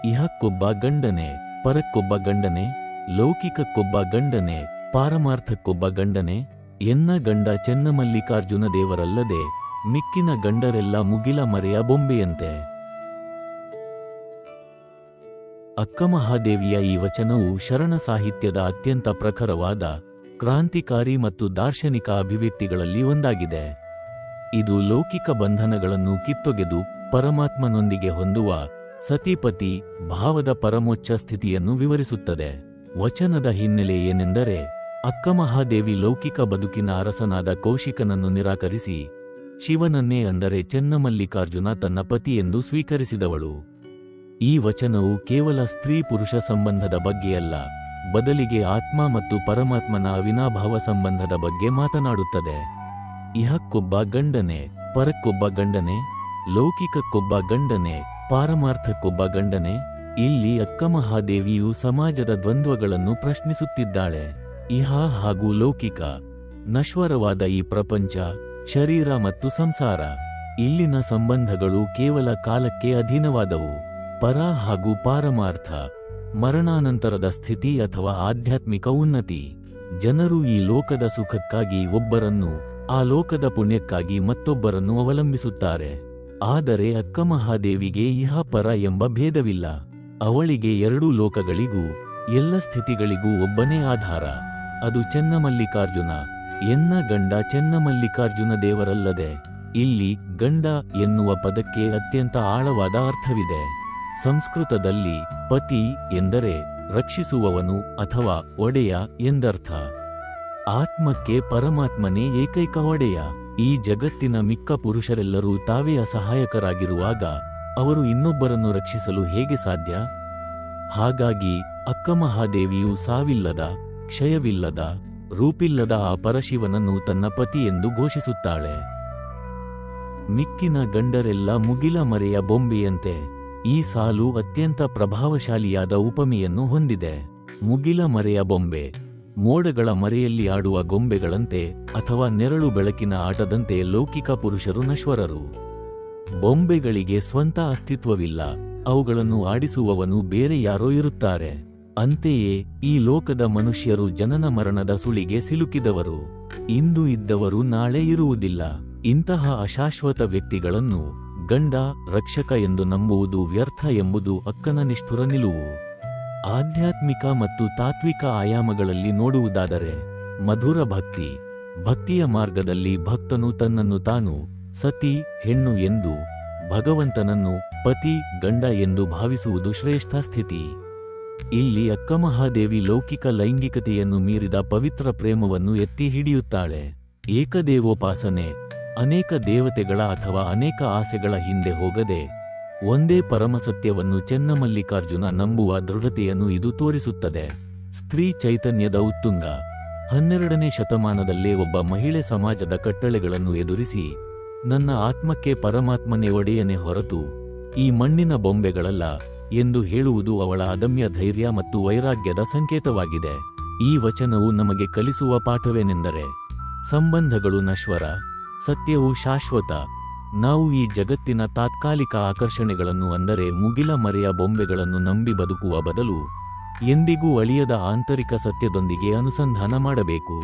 ಇಹಕ್ಕೊಬ್ಬ ಗಂಡನೆ, ಪರಕ್ಕೊಬ್ಬ ಗಂಡನೆ, ಲೌಕಿಕಕ್ಕೊಬ್ಬ ಗಂಡನೆ, ಪಾರಮಾರ್ಥಕ್ಕೊಬ್ಬ ಗಂಡನೆ. ಎನ್ನ ಗಂಡ ಚೆನ್ನಮಲ್ಲಿಕಾರ್ಜುನ ದೇವರಲ್ಲದೆ ಮಿಕ್ಕಿನ ಗಂಡರೆಲ್ಲ ಮುಗಿಲ ಮರೆಯ ಬೊಂಬೆಯಂತೆ. ಅಕ್ಕಮಹಾದೇವಿಯ ಈ ವಚನವು ಶರಣ ಸಾಹಿತ್ಯದ ಅತ್ಯಂತ ಪ್ರಖರವಾದ, ಕ್ರಾಂತಿಕಾರಿ ಮತ್ತು ದಾರ್ಶನಿಕ ಅಭಿವ್ಯಕ್ತಿಗಳಲ್ಲಿ ಒಂದಾಗಿದೆ. ಇದು ಲೌಕಿಕ ಬಂಧನಗಳನ್ನು ಕಿತ್ತೊಗೆದು ಪರಮಾತ್ಮನೊಂದಿಗೆ ಹೊಂದುವ ಸತಿಪತಿ ಭಾವದ ಪರಮೋಚ್ಚ ಸ್ಥಿತಿಯನ್ನು ವಿವರಿಸುತ್ತದೆ. ವಚನದ ಹಿನ್ನೆಲೆ ಏನೆಂದರೆ, ಅಕ್ಕಮಹಾದೇವಿ ಲೌಕಿಕ ಬದುಕಿನ ಅರಸನಾದ ಕೌಶಿಕನನ್ನು ನಿರಾಕರಿಸಿ ಶಿವನನ್ನೇ ಅಂದರೆ ಚೆನ್ನಮಲ್ಲಿಕಾರ್ಜುನ ತನ್ನ ಪತಿಯೆಂದು ಸ್ವೀಕರಿಸಿದವಳು. ಈ ವಚನವು ಕೇವಲ ಸ್ತ್ರೀ ಪುರುಷ ಸಂಬಂಧದ ಬಗ್ಗೆಯಲ್ಲ, ಬದಲಿಗೆ ಆತ್ಮ ಮತ್ತು ಪರಮಾತ್ಮನ ಅವಿನಾಭಾವ ಸಂಬಂಧದ ಬಗ್ಗೆ ಮಾತನಾಡುತ್ತದೆ. ಇಹಕ್ಕೊಬ್ಬ ಗಂಡನೆ, ಪರಕ್ಕೊಬ್ಬ ಗಂಡನೆ, ಲೌಕಿಕಕ್ಕೊಬ್ಬ ಗಂಡನೆ, ಪಾರಮಾರ್ಥಕ್ಕೊಬ್ಬ ಗಂಡನೆ. ಇಲ್ಲಿ ಅಕ್ಕಮಹಾದೇವಿಯು ಸಮಾಜದ ದ್ವಂದ್ವಗಳನ್ನು ಪ್ರಶ್ನಿಸುತ್ತಿದ್ದಾಳೆ. ಇಹ ಹಾಗೂ ಲೌಕಿಕ, ನಶ್ವರವಾದ ಈ ಪ್ರಪಂಚ, ಶರೀರ ಮತ್ತು ಸಂಸಾರ, ಇಲ್ಲಿನ ಸಂಬಂಧಗಳು ಕೇವಲ ಕಾಲಕ್ಕೆ ಅಧೀನವಾದವು. ಪರ ಹಾಗೂ ಪಾರಮಾರ್ಥ, ಮರಣಾನಂತರದ ಸ್ಥಿತಿ ಅಥವಾ ಆಧ್ಯಾತ್ಮಿಕ ಉನ್ನತಿ. ಜನರು ಈ ಲೋಕದ ಸುಖಕ್ಕಾಗಿ ಒಬ್ಬರನ್ನು, ಆ ಲೋಕದ ಪುಣ್ಯಕ್ಕಾಗಿ ಮತ್ತೊಬ್ಬರನ್ನು ಅವಲಂಬಿಸುತ್ತಾರೆ. ಆದರೆ ಅಕ್ಕಮಹಾದೇವಿಗೆ ಇಹ ಪರ ಎಂಬ ಭೇದವಿಲ್ಲ. ಅವಳಿಗೆ ಎರಡೂ ಲೋಕಗಳಿಗೂ ಎಲ್ಲ ಸ್ಥಿತಿಗಳಿಗೂ ಒಬ್ಬನೇ ಆಧಾರ, ಅದು ಚೆನ್ನಮಲ್ಲಿಕಾರ್ಜುನ. ಎನ್ನ ಗಂಡ ಚೆನ್ನಮಲ್ಲಿಕಾರ್ಜುನ ದೇವರಲ್ಲದೆ. ಇಲ್ಲಿ ಗಂಡ ಎನ್ನುವ ಪದಕ್ಕೆ ಅತ್ಯಂತ ಆಳವಾದ ಅರ್ಥವಿದೆ. ಸಂಸ್ಕೃತದಲ್ಲಿ ಪತಿ ಎಂದರೆ ರಕ್ಷಿಸುವವನು ಅಥವಾ ಒಡೆಯ ಎಂದರ್ಥ. ಆತ್ಮಕ್ಕೆ ಪರಮಾತ್ಮನೇ ಏಕೈಕ ಒಡೆಯ. ಈ ಜಗತ್ತಿನ ಮಿಕ್ಕ ಪುರುಷರೆಲ್ಲರೂ ತಾವೇ ಅಸಹಾಯಕರಾಗಿರುವಾಗ ಅವರು ಇನ್ನೊಬ್ಬರನ್ನು ರಕ್ಷಿಸಲು ಹೇಗೆ ಸಾಧ್ಯ? ಹಾಗಾಗಿ ಅಕ್ಕಮಹಾದೇವಿಯು ಸಾವಿಲ್ಲದ, ಕ್ಷಯವಿಲ್ಲದ, ರೂಪಿಲ್ಲದ ಆ ಪರಶಿವನನ್ನು ತನ್ನ ಪತಿ ಎಂದು ಘೋಷಿಸುತ್ತಾಳೆ. ಮಿಕ್ಕಿನ ಗಂಡರೆಲ್ಲ ಮುಗಿಲ ಮರೆಯ ಬೊಂಬೆಯಂತೆ. ಈ ಸಾಲು ಅತ್ಯಂತ ಪ್ರಭಾವಶಾಲಿಯಾದ ಉಪಮೆಯನ್ನು ಹೊಂದಿದೆ. ಮುಗಿಲ ಮರೆಯ ಬೊಂಬೆ, ಮೋಡಗಳ ಮರೆಯಲ್ಲಿ ಆಡುವ ಗೊಂಬೆಗಳಂತೆ ಅಥವಾ ನೆರಳು ಬೆಳಕಿನ ಆಟದಂತೆ ಲೌಕಿಕ ಪುರುಷರು ನಶ್ವರರು. ಬೊಂಬೆಗಳಿಗೆ ಸ್ವಂತ ಅಸ್ತಿತ್ವವಿಲ್ಲ, ಅವುಗಳನ್ನು ಆಡಿಸುವವನು ಬೇರೆ ಯಾರೋ ಇರುತ್ತಾರೆ. ಅಂತೆಯೇ ಈ ಲೋಕದ ಮನುಷ್ಯರು ಜನನ ಮರಣದ ಸುಳಿಗೆ ಸಿಲುಕಿದವರು. ಇಂದು ಇದ್ದವರು ನಾಳೆ ಇರುವುದಿಲ್ಲ. ಇಂತಹ ಅಶಾಶ್ವತ ವ್ಯಕ್ತಿಗಳನ್ನು ಗಂಡ, ರಕ್ಷಕ ಎಂದು ನಂಬುವುದು ವ್ಯರ್ಥ ಎಂಬುದು ಅಕ್ಕನ ನಿಷ್ಠುರ ನಿಲುವು. ಆಧ್ಯಾತ್ಮಿಕ ಮತ್ತು ತಾತ್ವಿಕ ಆಯಾಮಗಳಲ್ಲಿ ನೋಡುವುದಾದರೆ, ಮಧುರ ಭಕ್ತಿ, ಭಕ್ತಿಯ ಮಾರ್ಗದಲ್ಲಿ ಭಕ್ತನು ತನ್ನನ್ನು ತಾನು ಸತಿ, ಹೆಣ್ಣು ಎಂದು, ಭಗವಂತನನ್ನು ಪತಿ, ಗಂಡ ಎಂದು ಭಾವಿಸುವುದು ಶ್ರೇಷ್ಠ ಸ್ಥಿತಿ. ಇಲ್ಲಿ ಅಕ್ಕಮಹಾದೇವಿ ಲೌಕಿಕ ಲೈಂಗಿಕತೆಯನ್ನು ಮೀರಿದ ಪವಿತ್ರ ಪ್ರೇಮವನ್ನು ಎತ್ತಿ ಹಿಡಿಯುತ್ತಾಳೆ. ಏಕದೇವೋಪಾಸನೆ, ಅನೇಕ ದೇವತೆಗಳ ಅಥವಾ ಅನೇಕ ಆಸೆಗಳ ಹಿಂದೆ ಹೋಗದೆ ಒಂದೇ ಪರಮಸತ್ಯವನ್ನು ಚೆನ್ನಮಲ್ಲಿಕಾರ್ಜುನ ನಂಬುವ ದೃಢತೆಯನ್ನು ಇದು ತೋರಿಸುತ್ತದೆ. ಸ್ತ್ರೀ ಚೈತನ್ಯದ ಉತ್ತುಂಗ. 12ನೇ ಶತಮಾನದಲ್ಲೇ ಒಬ್ಬ ಮಹಿಳೆ ಸಮಾಜದ ಕಟ್ಟಳೆಗಳನ್ನು ಎದುರಿಸಿ, ನನ್ನ ಆತ್ಮಕ್ಕೆ ಪರಮಾತ್ಮನೇ ಒಡೆಯನೇ ಹೊರತು ಈ ಮಣ್ಣಿನ ಬೊಂಬೆಗಳಲ್ಲ ಎಂದು ಹೇಳುವುದು ಅವಳ ಅದಮ್ಯ ಧೈರ್ಯ ಮತ್ತು ವೈರಾಗ್ಯದ ಸಂಕೇತವಾಗಿದೆ. ಈ ವಚನವು ನಮಗೆ ಕಲಿಸುವ ಪಾಠವೇನೆಂದರೆ, ಸಂಬಂಧಗಳು ನಶ್ವರ, ಸತ್ಯವು ಶಾಶ್ವತ. ನಾವು ಈ ಜಗತ್ತಿನ ತಾತ್ಕಾಲಿಕ ಆಕರ್ಷಣೆಗಳನ್ನು ಅಂದರೆ ಮುಗಿಲ ಮರೆಯ ಬೊಂಬೆಗಳನ್ನು ನಂಬಿ ಬದುಕುವ ಬದಲು ಎಂದಿಗೂ ಅಳಿಯದ ಆಂತರಿಕ ಸತ್ಯದೊಂದಿಗೆ ಅನುಸಂಧಾನ ಮಾಡಬೇಕು.